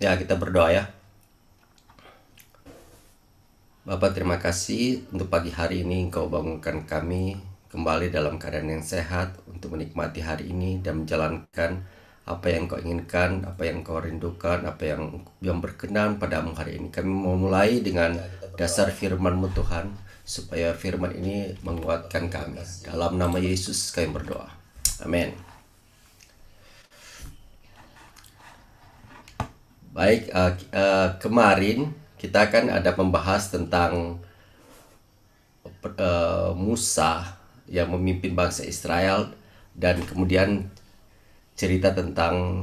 Ya, kita berdoa ya. Bapak, terima kasih untuk pagi hari ini Engkau bangunkan kami kembali dalam keadaan yang sehat untuk menikmati hari ini dan menjalankan apa yang Engkau inginkan, apa yang Engkau rindukan, apa yang berkenan padamu hari ini. Kami mau mulai dengan dasar firman-Mu Tuhan, supaya firman ini menguatkan kami. Dalam nama Yesus kami berdoa. Amin. Baik, kemarin kita kan ada membahas tentang Musa yang memimpin bangsa Israel, dan kemudian cerita tentang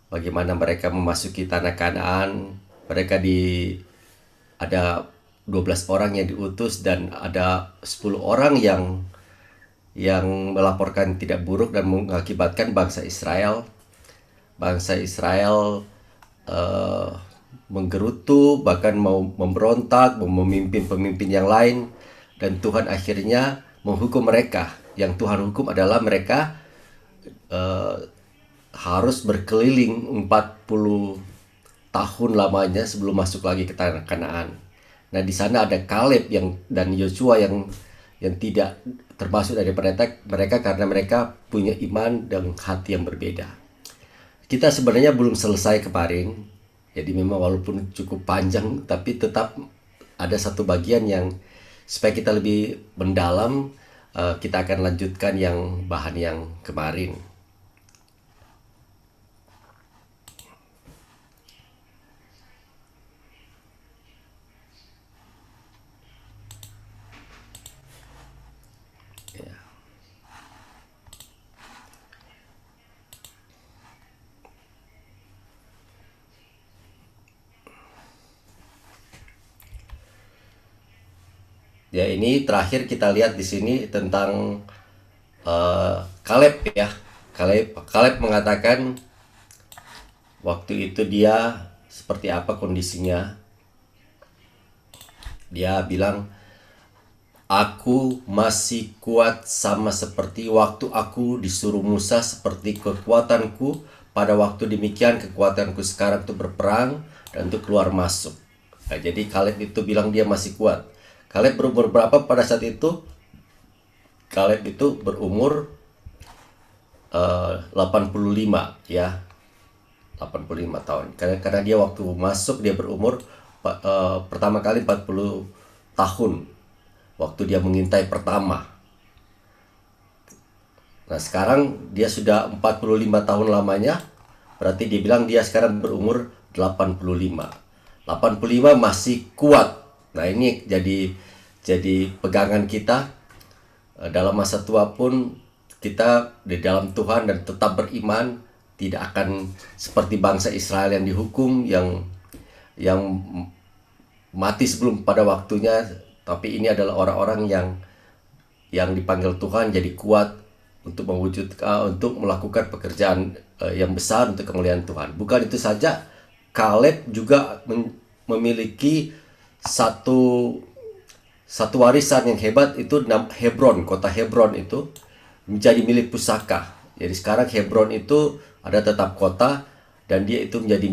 bagaimana mereka memasuki tanah Kanaan. Mereka ada 12 orang yang diutus dan ada 10 orang yang melaporkan tidak buruk dan mengakibatkan bangsa Israel eh, menggerutu, bahkan mau memberontak, mau memimpin pemimpin yang lain, dan Tuhan akhirnya menghukum mereka. Yang Tuhan hukum adalah mereka eh, harus berkeliling 40 tahun lamanya sebelum masuk lagi ke tanah Kanaan. Nah, di sana ada Kaleb dan Yosua yang tidak termasuk dari mereka karena mereka punya iman dan hati yang berbeda. Kita sebenarnya belum selesai kemarin, jadi memang walaupun cukup panjang, tapi tetap ada satu bagian yang supaya kita lebih mendalam. Kita akan lanjutkan yang bahan yang kemarin. Ya. Ya, ini terakhir kita lihat di sini tentang Kaleb ya. Kaleb mengatakan waktu itu dia seperti apa kondisinya. Dia bilang, "Aku masih kuat sama seperti waktu aku disuruh Musa, seperti kekuatanku pada waktu demikian kekuatanku sekarang untuk berperang dan untuk keluar masuk." Nah, jadi Kaleb itu bilang dia masih kuat. Kaleb berumur berapa pada saat itu? Kaleb itu berumur 85 ya, 85 tahun. Karena dia waktu masuk dia berumur pertama kali 40 tahun waktu dia mengintai pertama. Nah, sekarang dia sudah 45 tahun lamanya, berarti dia bilang dia sekarang berumur 85. 85 masih kuat. Nah, ini jadi pegangan kita. Dalam masa tua pun kita di dalam Tuhan dan tetap beriman, tidak akan seperti bangsa Israel yang dihukum, yang mati sebelum pada waktunya. Tapi ini adalah orang-orang yang dipanggil Tuhan jadi kuat untuk untuk melakukan pekerjaan yang besar untuk kemuliaan Tuhan. Bukan itu saja, Kaleb juga memiliki satu satu warisan yang hebat, itu Hebron. Kota Hebron itu menjadi milik pusaka. Jadi sekarang Hebron itu ada tetap kota, dan dia itu menjadi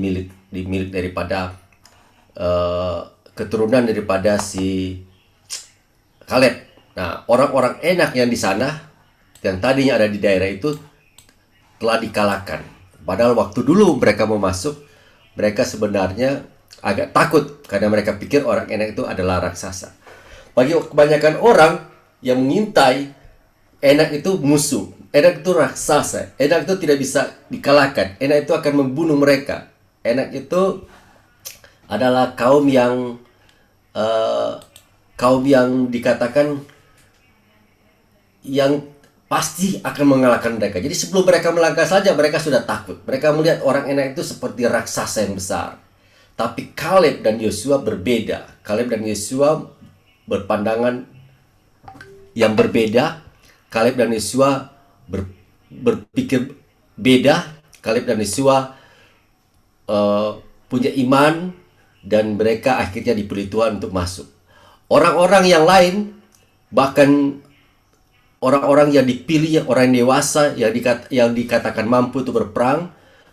milik daripada keturunan daripada si Kaleb. Nah, orang-orang enak yang di sana, yang tadinya ada di daerah itu, telah dikalahkan. Padahal waktu dulu mereka mau masuk, mereka sebenarnya agak takut karena mereka pikir orang enak itu adalah raksasa. Bagi kebanyakan orang yang mengintai, enak itu musuh, enak itu raksasa, enak itu tidak bisa dikalahkan, enak itu akan membunuh mereka. Enak itu adalah eh, kaum yang dikatakan yang pasti akan mengalahkan mereka. Jadi sebelum mereka melangkah saja mereka sudah takut. Mereka melihat orang enak itu seperti raksasa yang besar. Tapi Kaleb dan Yosua berbeda. Kaleb dan Yosua berpandangan yang berbeda. Kaleb dan Yosua berpikir beda. Kaleb dan Yosua punya iman, dan mereka akhirnya dipilih Tuhan untuk masuk. Orang-orang yang lain, bahkan orang-orang yang dipilih, orang dewasa yang dikatakan mampu untuk berperang,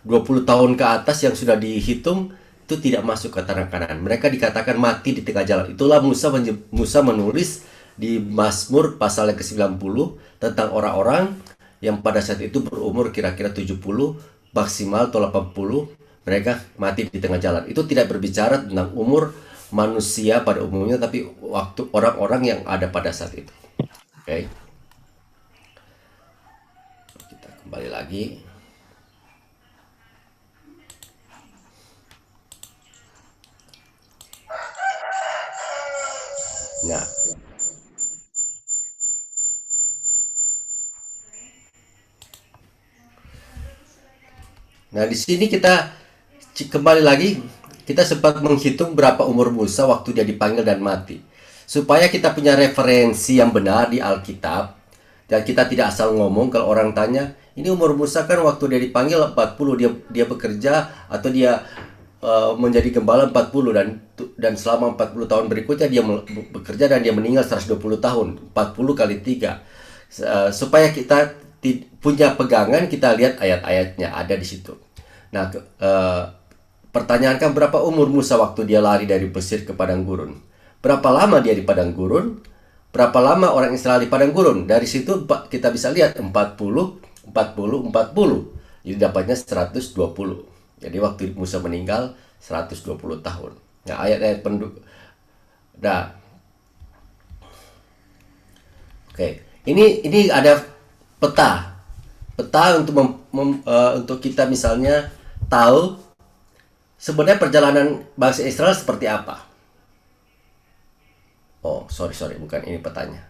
20 tahun ke atas yang sudah dihitung itu tidak masuk ke tanah Kanaan. Mereka dikatakan mati di tengah jalan. Itulah Musa menulis di Mazmur pasal yang ke-90 tentang orang-orang yang pada saat itu berumur kira-kira 70 maksimal atau 80, mereka mati di tengah jalan. Itu tidak berbicara tentang umur manusia pada umumnya, tapi waktu orang-orang yang ada pada saat itu. Oke. Kita kembali lagi. Nah, di sini kita kembali lagi, kita sempat menghitung berapa umur Musa waktu dia dipanggil dan mati. Supaya kita punya referensi yang benar di Alkitab, dan kita tidak asal ngomong. Kalau orang tanya, ini umur Musa kan waktu dia dipanggil 40, dia bekerja atau dia menjadi gembala 40, dan selama 40 tahun berikutnya dia bekerja dan dia meninggal 120 tahun. 40 kali 3. Supaya kita punya pegangan, kita lihat ayat-ayatnya ada di situ. Nah, pertanyaan kan, berapa umur Musa waktu dia lari dari Mesir ke padang gurun? Berapa lama dia di padang gurun? Berapa lama orang Israel di padang gurun? Dari situ kita bisa lihat 40, 40, 40. Jadi dapatnya 120. Jadi waktu Musa meninggal 120 tahun. Nah, ayat-ayat penduduk. Nah, oke. Ini ada peta. Peta untuk untuk kita misalnya tahu sebenarnya perjalanan bangsa Israel seperti apa. Oh, sorry, bukan ini petanya.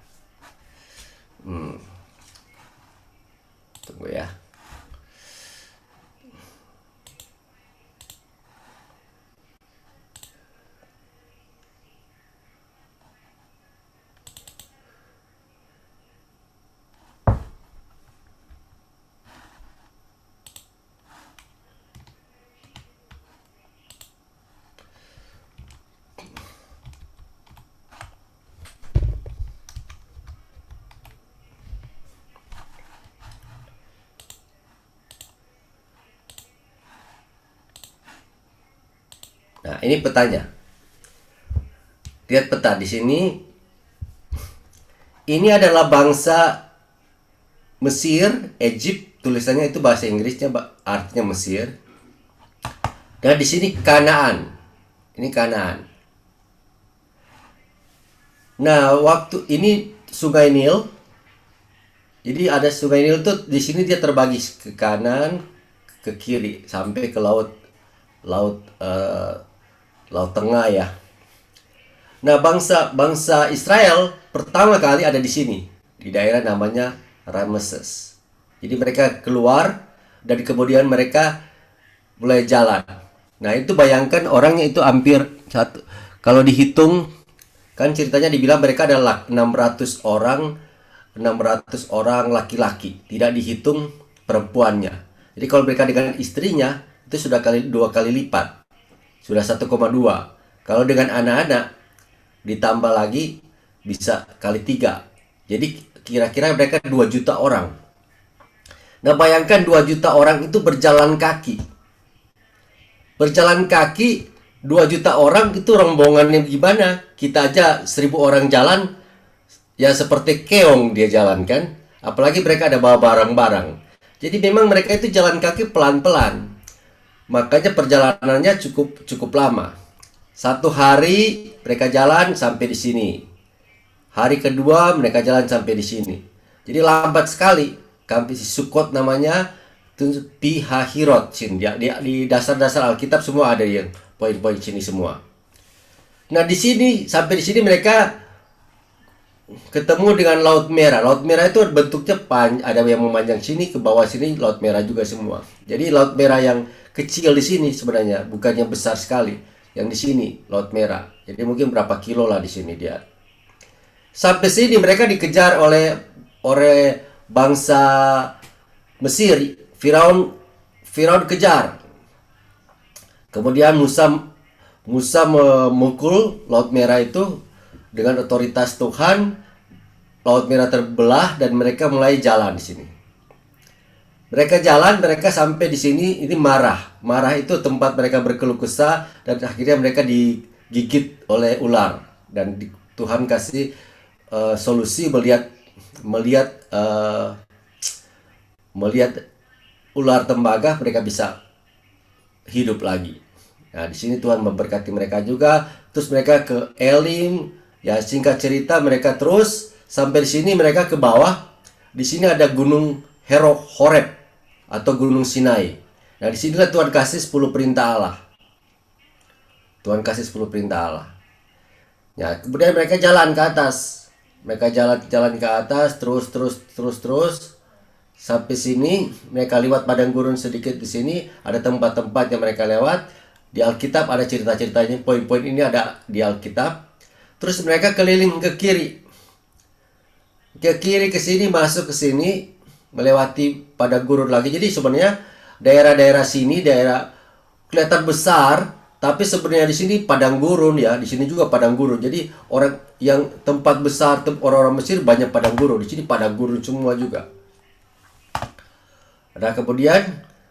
Tunggu ya. Nah, ini petanya. Lihat peta di sini. Ini adalah bangsa Mesir, Egypt, tulisannya itu bahasa Inggrisnya artinya Mesir. Dan di sini Kanaan. Ini Kanaan. Nah, waktu ini Sungai Nil. Jadi ada Sungai Nil tuh di sini dia terbagi ke kanan, ke kiri sampai ke laut Tengah ya. Nah, bangsa Israel pertama kali ada di sini, di daerah namanya Rameses. Jadi mereka keluar dan kemudian mereka mulai jalan. Nah, itu bayangkan orangnya itu hampir satu. Kalau dihitung kan ceritanya dibilang mereka adalah 600 orang laki-laki, tidak dihitung perempuannya. Jadi kalau mereka dengan istrinya itu sudah dua kali lipat. Sudah 1,2. Kalau dengan anak-anak ditambah lagi bisa kali 3. Jadi kira-kira mereka 2 juta orang. Nah, bayangkan 2 juta orang itu berjalan kaki. Berjalan kaki 2 juta orang itu rombongannya gimana? Kita aja 1000 orang jalan ya seperti keong dia jalan kan. Apalagi mereka ada bawa barang-barang. Jadi memang mereka itu jalan kaki pelan-pelan. Makanya perjalanannya cukup lama. 1 hari mereka jalan sampai di sini. Hari kedua mereka jalan sampai di sini. Jadi lambat sekali. Kampus Sukot namanya, Pi Hahirot. Di dasar-dasar Alkitab semua ada yang poin-poin sini semua. Nah, di sini sampai di sini mereka ketemu dengan Laut Merah. Laut Merah itu bentuknya ada yang memanjang sini ke bawah sini, Laut Merah juga semua. Jadi Laut Merah yang kecil di sini sebenarnya, bukan yang besar sekali. Yang di sini Laut Merah. Jadi mungkin berapa kilo lah di sini dia. Sampai sini mereka dikejar oleh bangsa Mesir. Firaun kejar. Kemudian Musa memukul Laut Merah itu dengan otoritas Tuhan. Laut Merah terbelah dan mereka mulai jalan di sini. Mereka jalan, mereka sampai di sini, ini marah. Marah itu tempat mereka berkeluh kesah dan akhirnya mereka digigit oleh ular. Dan Tuhan kasih solusi melihat melihat eh, melihat ular tembaga, mereka bisa hidup lagi. Nah, di sini Tuhan memberkati mereka juga. Terus mereka ke Elim. Ya, singkat cerita mereka terus sampai di sini, mereka ke bawah. Di sini ada gunung Horeb atau gunung Sinai. Nah, disinilah Tuhan kasih 10 perintah Allah. Tuhan kasih 10 perintah Allah. Ya, kemudian mereka jalan ke atas. Mereka jalan ke atas terus sampai sini. Mereka lewat padang gurun sedikit. Di sini ada tempat-tempat yang mereka lewat. Di Alkitab ada cerita-ceritanya, poin-poin ini ada di Alkitab. Terus mereka keliling ke kiri. Ke kiri, ke sini, masuk ke sini, melewati padang gurun lagi. Jadi sebenarnya daerah-daerah sini daerah kelihatan besar, tapi sebenarnya di sini padang gurun ya. Di sini juga padang gurun. Jadi orang yang tempat besar, orang-orang Mesir banyak padang gurun. Di sini padang gurun semua juga. Nah, kemudian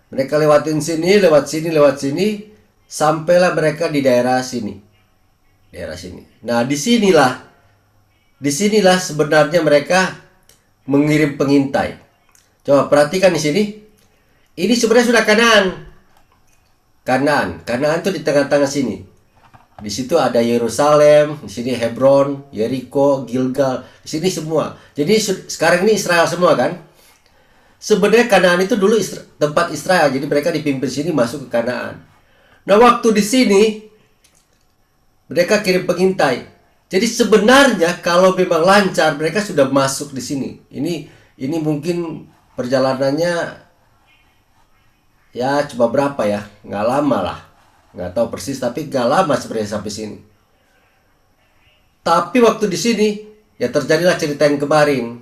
mereka lewatin sini, lewat sini, sampailah mereka di daerah sini. Daerah sini. Nah, disinilah sebenarnya mereka mengirim pengintai. Coba perhatikan di sini. Ini sebenarnya sudah Kanaan. Kanaan itu di tengah-tengah sini. Di situ ada Yerusalem, di sini Hebron, Yeriko, Gilgal, di sini semua. Jadi sekarang ini Israel semua kan? Sebenarnya Kanaan itu dulu tempat Israel, jadi mereka dipimpin sini masuk ke Kanaan. Nah, waktu di sini mereka kirim pengintai. Jadi sebenarnya kalau memang lancar mereka sudah masuk di sini. Ini mungkin perjalanannya ya coba berapa ya? Nggak lama lah. Nggak tahu persis tapi nggak lama sebenarnya sampai sini. Tapi waktu di sini ya terjadilah cerita yang kemarin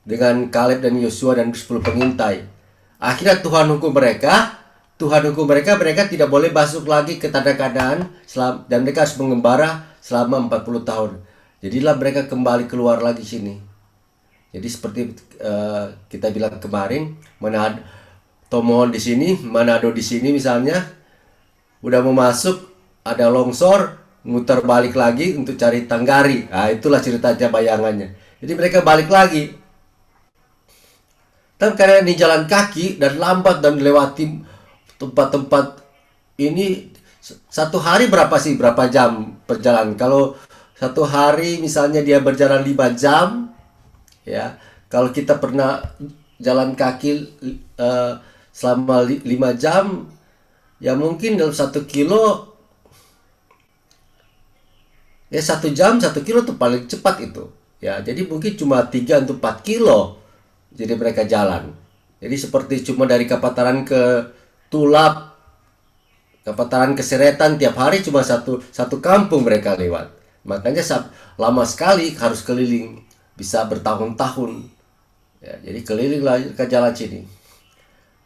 dengan Kaleb dan Yosua dan 10 pengintai. Akhirnya Tuhan hukum mereka, mereka tidak boleh masuk lagi ke tanah Kanaan dan mereka harus mengembara selama 40 tahun. Jadilah mereka kembali keluar lagi sini. Jadi seperti kita bilang kemarin, Tomohon di sini, Manado di sini misalnya, udah mau masuk, ada longsor, muter balik lagi untuk cari Tanggari. Nah, itulah ceritanya, bayangannya. Jadi mereka balik lagi. Dan karena ini jalan kaki dan lambat dan melewati tempat-tempat ini, satu hari berapa jam perjalanan? Kalau satu hari misalnya dia berjalan 5 jam, ya. Kalau kita pernah jalan kaki selama 5 jam, ya mungkin dalam 1 kilo, ya 1 jam 1 kilo tuh paling cepat itu. Ya, jadi mungkin cuma 3 untuk 4 kilo. Jadi mereka jalan. Jadi seperti cuma dari Kapataran ke Tulap, Kapataran ke Seretan, tiap hari cuma satu kampung mereka lewat. Makanya lama sekali harus keliling, bisa bertahun-tahun. Ya, jadi keliling lah ke jalan sini,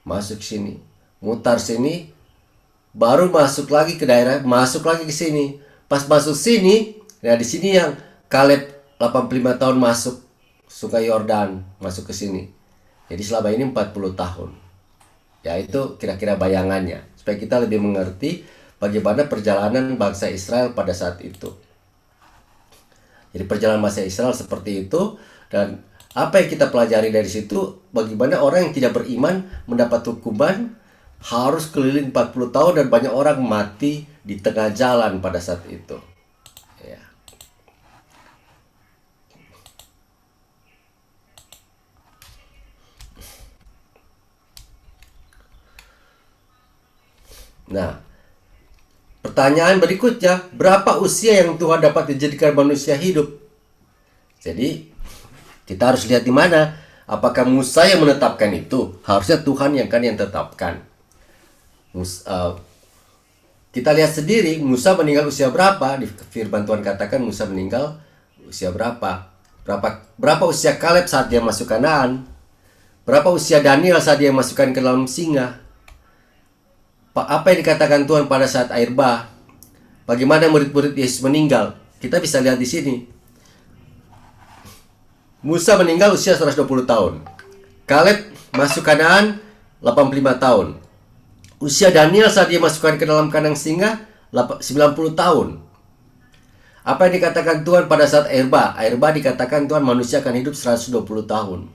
masuk sini, mutar sini, baru masuk lagi ke daerah, masuk lagi ke sini. Pas masuk sini, nah di sini yang Kaleb 85 tahun masuk Sungai Yordan, masuk ke sini. Jadi selama ini 40 tahun. Ya, itu kira-kira bayangannya, supaya kita lebih mengerti bagaimana perjalanan bangsa Israel pada saat itu. Jadi perjalanan bangsa Israel seperti itu, dan apa yang kita pelajari dari situ, bagaimana orang yang tidak beriman mendapat hukuman harus keliling 40 tahun dan banyak orang mati di tengah jalan pada saat itu. Ya. Nah, pertanyaan berikutnya, berapa usia yang Tuhan dapat dijadikan manusia hidup? Jadi, kita harus lihat di mana. Apakah Musa yang menetapkan itu? Harusnya Tuhan yang tetapkan. Kita lihat sendiri, Musa meninggal usia berapa? Di firman Tuhan katakan Musa meninggal usia berapa? Berapa usia Kaleb saat dia masuk Kanaan? Berapa usia Daniel saat dia masukkan ke dalam singa? Apa yang dikatakan Tuhan pada saat air bah? Bagaimana murid-murid Yesus meninggal? Kita bisa lihat di sini. Musa meninggal usia 120 tahun. Kaleb masuk Kanaan 85 tahun. Usia Daniel saat dia masukkan ke dalam kandang singa 90 tahun. Apa yang dikatakan Tuhan pada saat air bah? Air bah dikatakan Tuhan manusia akan hidup 120 tahun.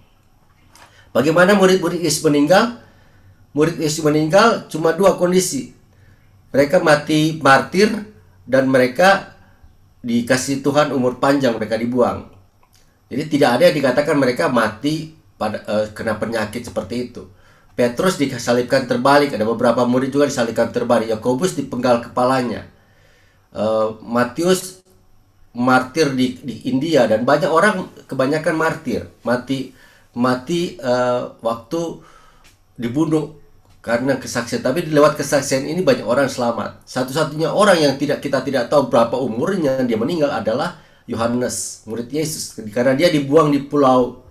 Bagaimana murid-murid Yesus meninggal? Murid Yesus meninggal cuma dua kondisi. Mereka mati martir dan mereka dikasih Tuhan umur panjang, mereka dibuang. Jadi tidak ada yang dikatakan mereka mati pada kena penyakit seperti itu. Petrus disalibkan terbalik, ada beberapa murid juga disalibkan terbalik. Yakobus dipenggal kepalanya. Matius martir di India, dan banyak orang kebanyakan martir mati waktu dibunuh karena kesaksian. Tapi lewat kesaksian ini banyak orang selamat. Satu-satunya orang yang kita tidak tahu berapa umurnya dia meninggal adalah Yohanes, murid Yesus, karena dia dibuang di pulau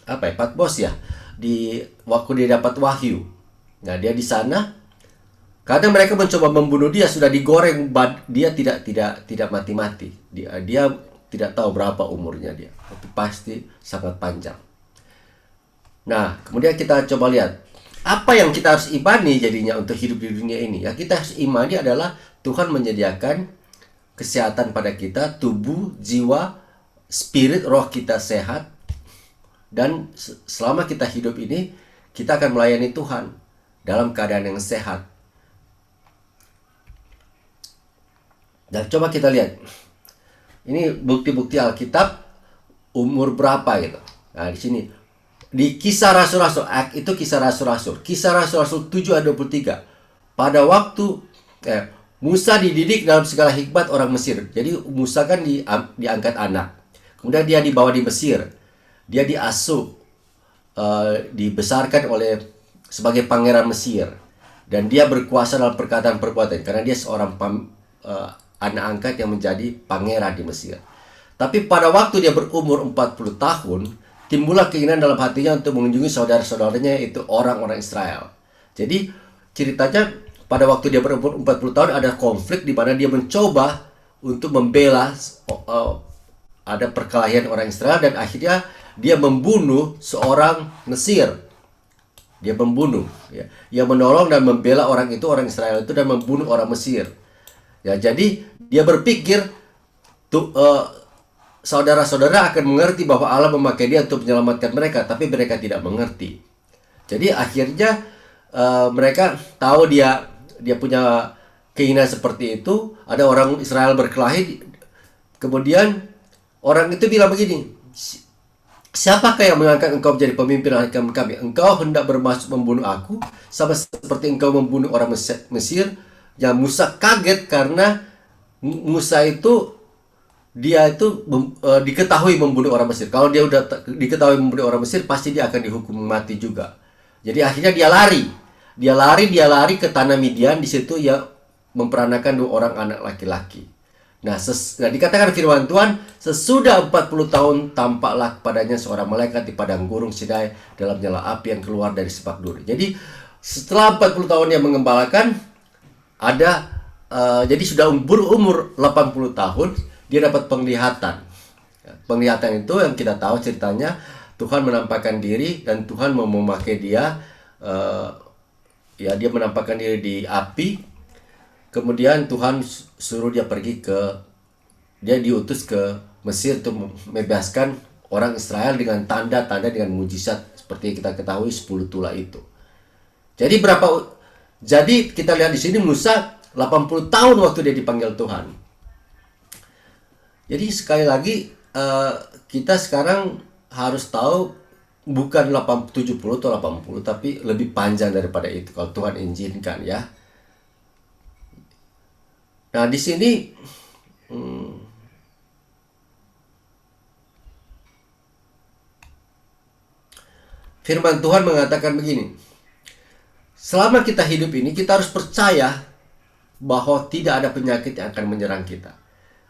Patmos ya, waktu dia dapat wahyu. Nah, dia di sana karena mereka mencoba membunuh dia, sudah digoreng, dia tidak mati-mati. Dia tidak tahu berapa umurnya dia, tapi pasti sangat panjang. Nah, kemudian kita coba lihat apa yang kita harus imani jadinya untuk hidup di dunia ini. Ya, kita harus imani adalah Tuhan menyediakan kesehatan pada kita, tubuh, jiwa, spirit, roh kita sehat. Dan selama kita hidup ini, kita akan melayani Tuhan dalam keadaan yang sehat. Dan coba kita lihat, ini bukti-bukti Alkitab umur berapa gitu. Nah, di sini di Kisah Rasul-Rasul, itu Kisah Rasul-Rasul. Kisah Rasul-Rasul 7 ayat 23. Pada waktu Musa dididik dalam segala hikmat orang Mesir. Jadi Musa kan diangkat anak. Kemudian dia dibawa di Mesir. Dia diasuh, dibesarkan sebagai pangeran Mesir. Dan dia berkuasa dalam perkataan perbuatan karena dia seorang anak angkat yang menjadi pangeran di Mesir. Tapi pada waktu dia berumur 40 tahun, timbullah keinginan dalam hatinya untuk mengunjungi saudara-saudaranya, yaitu orang-orang Israel. Jadi ceritanya pada waktu dia berumur 40 tahun ada konflik di mana dia mencoba untuk membela, ada perkelahian orang Israel, dan akhirnya dia membunuh seorang Mesir. Dia membunuh, ya. Dia menolong dan membela orang Israel itu, dan membunuh orang Mesir. Ya, jadi dia berpikir saudara-saudara akan mengerti bahwa Allah memakai dia untuk menyelamatkan mereka, tapi mereka tidak mengerti. Jadi akhirnya mereka tahu dia punya keinginan seperti itu. Ada orang Israel berkelahi, kemudian orang itu bilang begini, siapakah yang mengangkat engkau menjadi pemimpin kami? Engkau hendak bermaksud membunuh aku, sama seperti engkau membunuh orang Mesir. Ya, Musa kaget karena Musa itu diketahui membunuh orang Mesir. Kalau dia udah diketahui membunuh orang Mesir, pasti dia akan dihukum mati juga. Jadi akhirnya dia lari ke tanah Midian. Di situ ia memperanakan 2 orang anak laki-laki. Nah, dikatakan firman Tuhan, sesudah 40 tahun tampaklah kepadanya seorang malaikat di padang gurun Sinai dalam nyala api yang keluar dari semak duri. Jadi setelah 40 tahun dia mengembalakan, jadi sudah berumur 80 tahun, dia dapat penglihatan. Penglihatan itu yang kita tahu ceritanya, Tuhan menampakkan diri dan Tuhan mau memakai dia. Dia menampakkan diri di api. Kemudian Tuhan suruh dia dia diutus ke Mesir untuk membebaskan orang Israel dengan tanda-tanda, dengan mujizat seperti yang kita ketahui 10 tulah itu. Jadi kita lihat di sini Musa 80 tahun waktu dia dipanggil Tuhan. Jadi sekali lagi kita sekarang harus tahu bukan 70 atau 80, tapi lebih panjang daripada itu kalau Tuhan izinkan ya. Nah, di sini firman Tuhan mengatakan begini. Selama kita hidup ini, kita harus percaya bahwa tidak ada penyakit yang akan menyerang kita.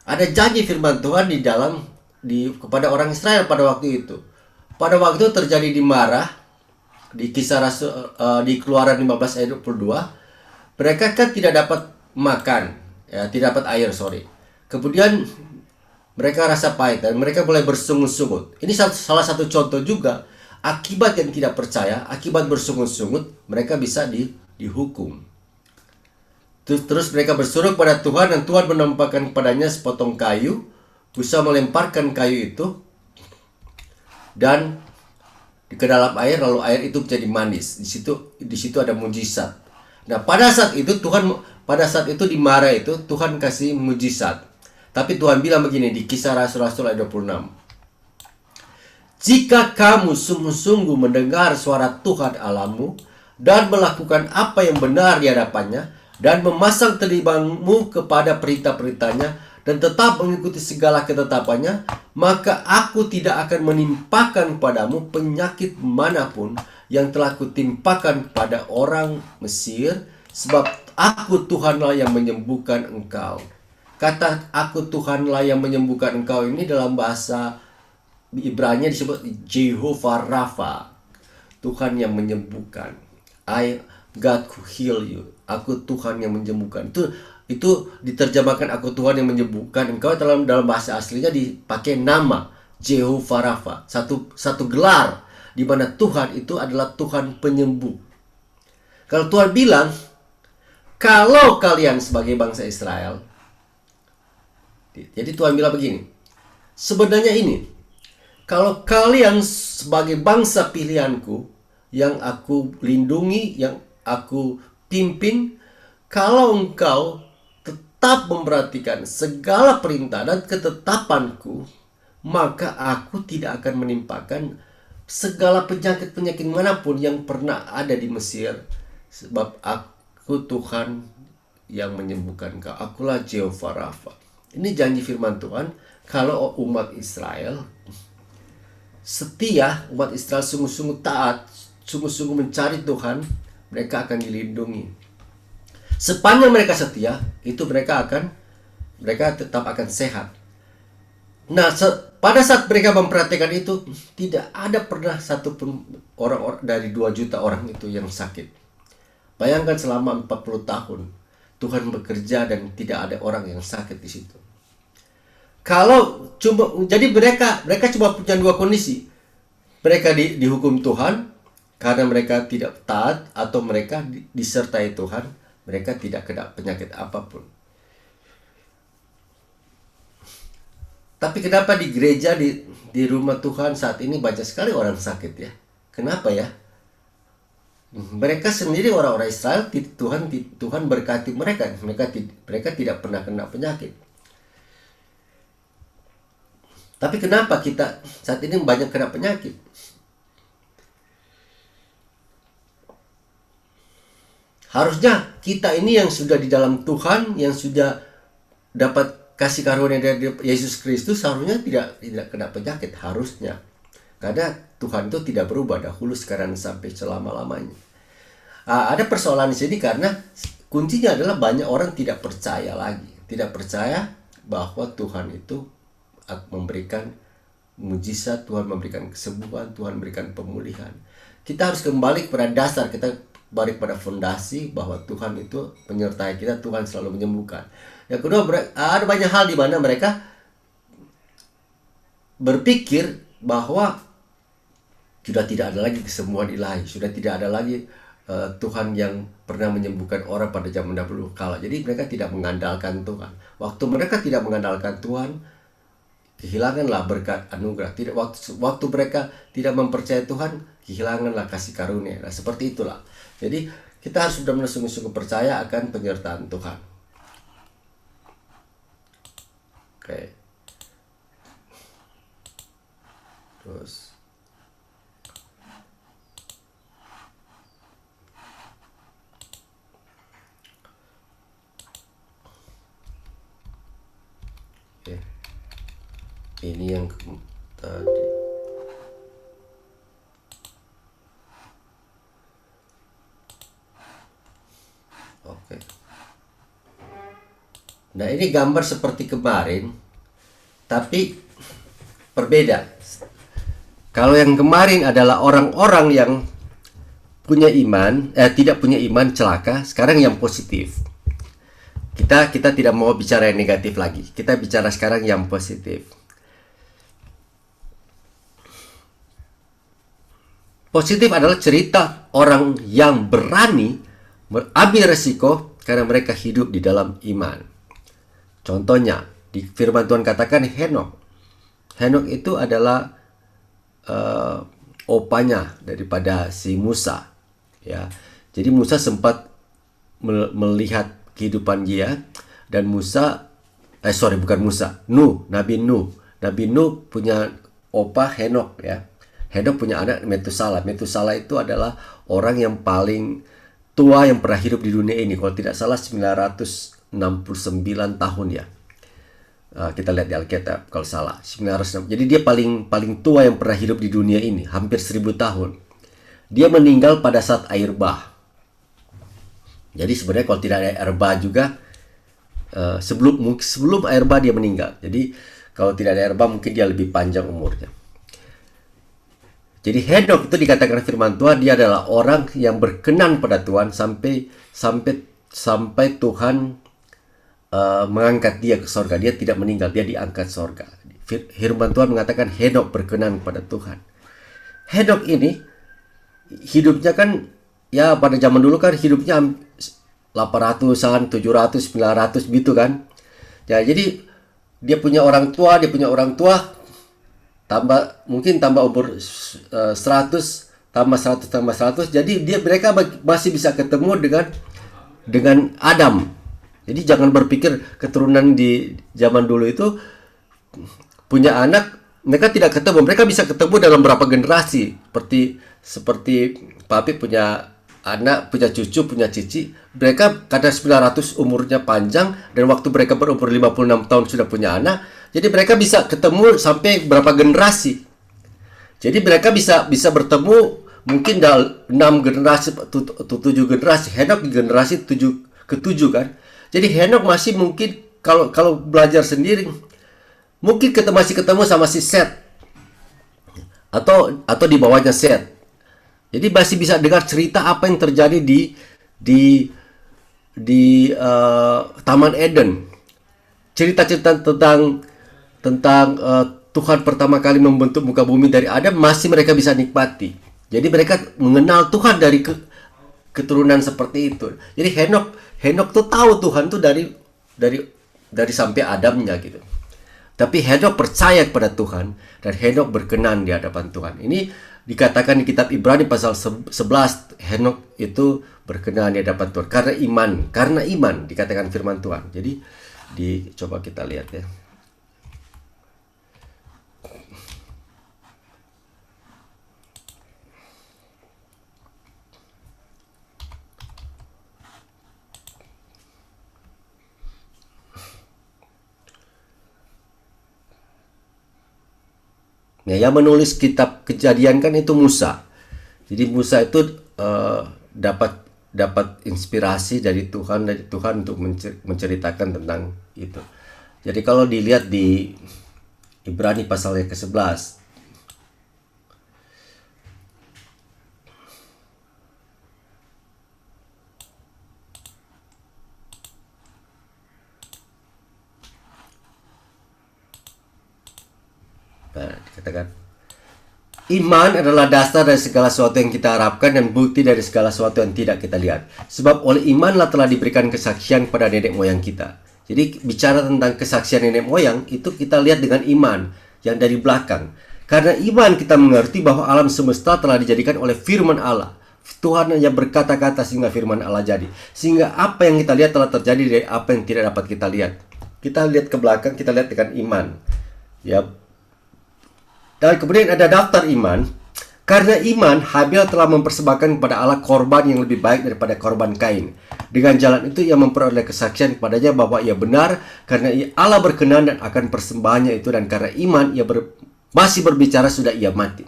Ada janji firman Tuhan kepada orang Israel pada waktu itu. Pada waktu itu terjadi di Marah, di Kisah Rasul, di Keluaran 15 ayat 22, mereka kan tidak dapat makan, ya, tidak dapat air, Kemudian Mereka rasa pahit dan mereka mulai bersungut-sungut. Ini salah satu contoh juga akibat yang tidak percaya, akibat bersungut-sungut, mereka bisa dihukum. Terus mereka berseru pada Tuhan dan Tuhan menampakkan kepadanya sepotong kayu, bisa melemparkan kayu itu dan ke dalam air, lalu air itu menjadi manis. Di situ ada mujizat. Nah, pada saat itu di Mara itu Tuhan kasih mujizat. Tapi Tuhan bilang begini di Kisah Rasul-Rasul ayat 26. Jika kamu sungguh-sungguh mendengar suara Tuhan Allahmu dan melakukan apa yang benar di hadapannya dan memasang telingamu kepada perintah-perintahnya dan tetap mengikuti segala ketetapannya, maka aku tidak akan menimpakan padamu penyakit manapun yang telah kutimpakan pada orang Mesir, sebab aku Tuhanlah yang menyembuhkan engkau. Kata aku Tuhanlah yang menyembuhkan engkau ini dalam bahasa Ibrani disebut Jehovah Rapha, Tuhan yang menyembuhkan. God who heal you. Aku Tuhan yang menyembuhkan. Itu diterjemahkan aku Tuhan yang menyembuhkan engkau. Dalam bahasa aslinya dipakai nama Jehovah Rapha, satu gelar di mana Tuhan itu adalah Tuhan penyembuh. Kalau Tuhan bilang, kalau kalian sebagai bangsa Israel, jadi Tuhan bilang begini, sebenarnya ini, kalau kalian sebagai bangsa pilihanku yang aku lindungi, yang aku pimpin, kalau engkau tetap memperhatikan segala perintah dan ketetapanku, maka aku tidak akan menimpakan segala penyakit-penyakit manapun yang pernah ada di Mesir, sebab aku Tuhan yang menyembuhkan engkau. Akulah Jehovah Rapha. Ini janji firman Tuhan. Kalau umat Israel setia, umat Israel sungguh-sungguh taat, sungguh-sungguh mencari Tuhan, mereka akan dilindungi. Sepanjang mereka setia, itu mereka tetap akan sehat. Nah, pada saat mereka memperhatikan itu, tidak ada pernah satupun orang dari 2 juta orang itu yang sakit. Bayangkan selama 40 tahun Tuhan bekerja dan tidak ada orang yang sakit di situ. Jadi mereka cuma punya 2 kondisi. Mereka dihukum Tuhan karena mereka tidak taat, atau mereka disertai Tuhan, mereka tidak kena penyakit apapun. Tapi kenapa di gereja, di rumah Tuhan saat ini banyak sekali orang sakit ya? Kenapa ya? Mereka sendiri orang-orang Israel, Tuhan berkati mereka. Mereka tidak pernah kena penyakit. Tapi kenapa kita saat ini banyak kena penyakit? Harusnya kita ini yang sudah di dalam Tuhan, yang sudah dapat kasih karunia dari Yesus Kristus, harusnya tidak kena penyakit, harusnya. Karena Tuhan itu tidak berubah dahulu, sekarang, sampai selama-lamanya. Ada persoalan di sini karena kuncinya adalah banyak orang tidak percaya lagi. Tidak percaya bahwa Tuhan itu memberikan mujizat, Tuhan memberikan kesembuhan, Tuhan memberikan pemulihan. Kita harus kembali kepada dasar, kita balik pada fondasi bahwa Tuhan itu menyertai kita, Tuhan selalu menyembuhkan. Yang kedua, ada banyak hal di mana mereka berpikir bahwa sudah tidak ada lagi kesembuhan ilahi, sudah tidak ada lagi Tuhan yang pernah menyembuhkan orang pada zaman dahulu kala. Jadi mereka tidak mengandalkan Tuhan. Waktu mereka tidak mengandalkan Tuhan, kehilanganlah berkat anugerah. Waktu mereka tidak mempercayai Tuhan, kehilanganlah kasih karunia. Nah, seperti itulah. Jadi kita harus sudah sungguh-sungguh percaya akan penyertaan Tuhan. Oke. Terus ini yang tadi. Oke. Nah, ini gambar seperti kemarin, tapi berbeda. Kalau yang kemarin adalah orang-orang yang punya iman, tidak punya iman celaka. Sekarang yang positif. Kita tidak mau bicara yang negatif lagi. Kita bicara sekarang yang positif. Positif adalah cerita orang yang berani mengambil resiko karena mereka hidup di dalam iman. Contohnya, di firman Tuhan katakan Henok. Henok itu adalah opanya daripada si Musa. Ya, jadi Musa sempat melihat kehidupan dia, dan Nabi Nuh punya opa Henok, ya. Henok punya anak Metusala. Metusala itu adalah orang yang paling tua yang pernah hidup di dunia ini. Kalau tidak salah 969 tahun ya. Kita lihat di Alkitab kalau salah 906. Jadi dia paling tua yang pernah hidup di dunia ini, hampir 1000 tahun. Dia meninggal pada saat air bah. Jadi sebenarnya kalau tidak ada air bah juga, sebelum air bah dia meninggal. Jadi kalau tidak ada air bah mungkin dia lebih panjang umurnya. Jadi Henok itu dikatakan firman Tuhan, dia adalah orang yang berkenan pada Tuhan sampai Tuhan mengangkat dia ke sorga. Dia tidak meninggal, dia diangkat sorga. Firman Tuhan mengatakan Henok berkenan pada Tuhan. Henok ini hidupnya kan, ya pada zaman dulu kan hidupnya 800-an, 700, 900 gitu kan. Ya, jadi dia punya orang tua, tambah umur 100, tambah 100, jadi mereka masih bisa ketemu dengan Adam. Jadi jangan berpikir keturunan di zaman dulu itu punya anak mereka tidak ketemu. Mereka bisa ketemu dalam berapa generasi, seperti papi punya anak, punya cucu, punya cici. Mereka kadang 900 umurnya panjang, dan waktu mereka berumur 56 tahun sudah punya anak. Jadi mereka bisa ketemu sampai berapa generasi. Jadi mereka bisa bertemu mungkin dalam 6 generasi atau 7 generasi. Henok di generasi ke-7 kan. Jadi Henok masih mungkin kalau belajar sendiri mungkin masih ketemu sama si Set atau di bawahnya Set. Jadi masih bisa dengar cerita apa yang terjadi di Taman Eden. Cerita-cerita tentang Tuhan pertama kali membentuk muka bumi dari Adam masih mereka bisa nikmati. Jadi mereka mengenal Tuhan dari keturunan seperti itu. Jadi Henok tuh tahu Tuhan tuh dari sampai Adamnya gitu. Tapi Henok percaya kepada Tuhan, dan Henok berkenan di hadapan Tuhan. Ini dikatakan di kitab Ibrani pasal 11, Henok itu berkenan di hadapan Tuhan karena iman dikatakan firman Tuhan. Jadi coba kita lihat ya. Ya, yang menulis kitab Kejadian kan itu Musa. Jadi Musa itu dapat inspirasi dari Tuhan untuk menceritakan tentang itu. Jadi kalau dilihat di Ibrani pasal yang ke-11, dikatakan iman adalah dasar dari segala sesuatu yang kita harapkan dan bukti dari segala sesuatu yang tidak kita lihat. Sebab oleh imanlah telah diberikan kesaksian kepada nenek moyang kita. Jadi bicara tentang kesaksian nenek moyang itu kita lihat dengan iman yang dari belakang. Karena iman kita mengerti bahwa alam semesta telah dijadikan oleh firman Allah. Tuhan yang berkata-kata sehingga firman Allah jadi. Sehingga apa yang kita lihat telah terjadi dari apa yang tidak dapat kita lihat. Kita lihat ke belakang, kita lihat dengan iman. Ya. Dan kemudian ada daftar iman. Karena iman, Habil telah mempersembahkan kepada Allah korban yang lebih baik daripada korban Kain. Dengan jalan itu ia memperoleh kesaksian kepadanya bahwa ia benar, karena Allah berkenan dan akan persembahannya itu, dan karena iman ia masih berbicara sudah ia mati.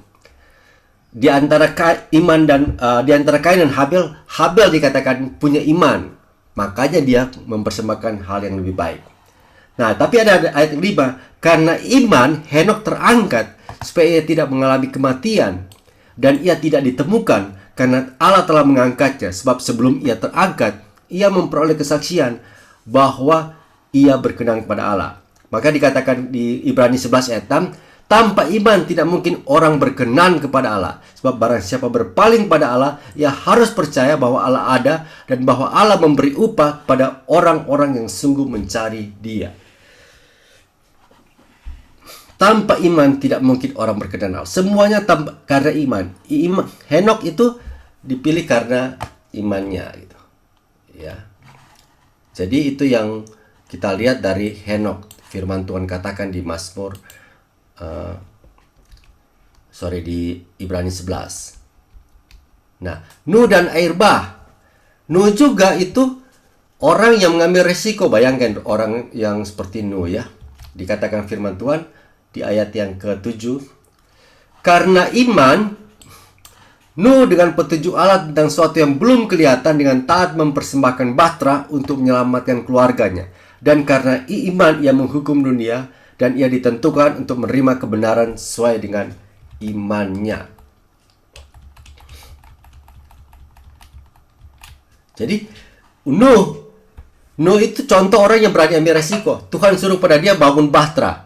Di antara Kain dan Habil dikatakan punya iman, makanya dia mempersembahkan hal yang lebih baik. Nah, tapi ada ayat 5, karena iman Henok terangkat supaya ia tidak mengalami kematian, dan ia tidak ditemukan karena Allah telah mengangkatnya. Sebab sebelum ia terangkat, ia memperoleh kesaksian bahwa ia berkenan kepada Allah. Maka dikatakan di Ibrani 11 ayat 6, tanpa iman tidak mungkin orang berkenan kepada Allah. Sebab barang siapa berpaling pada Allah, ia harus percaya bahwa Allah ada dan bahwa Allah memberi upah pada orang-orang yang sungguh mencari Dia. Tanpa iman tidak mungkin orang berkenan Allah. Semuanya karena iman. Henok itu dipilih karena imannya gitu. Ya. Jadi itu yang kita lihat dari Henok. Firman Tuhan katakan di Mazmur di Ibrani 11. Nah, Nuh dan air bah. Nuh juga itu orang yang mengambil resiko. Bayangkan orang yang seperti Nuh ya. Dikatakan firman Tuhan di ayat yang ke-7, karena iman Nuh dengan petunjuk Allah tentang sesuatu yang belum kelihatan dengan taat mempersembahkan bahtera untuk menyelamatkan keluarganya, dan karena iman ia menghukum dunia dan ia ditentukan untuk menerima kebenaran sesuai dengan imannya. Jadi Nuh itu contoh orang yang berani ambil resiko. Tuhan suruh pada dia bangun bahtera.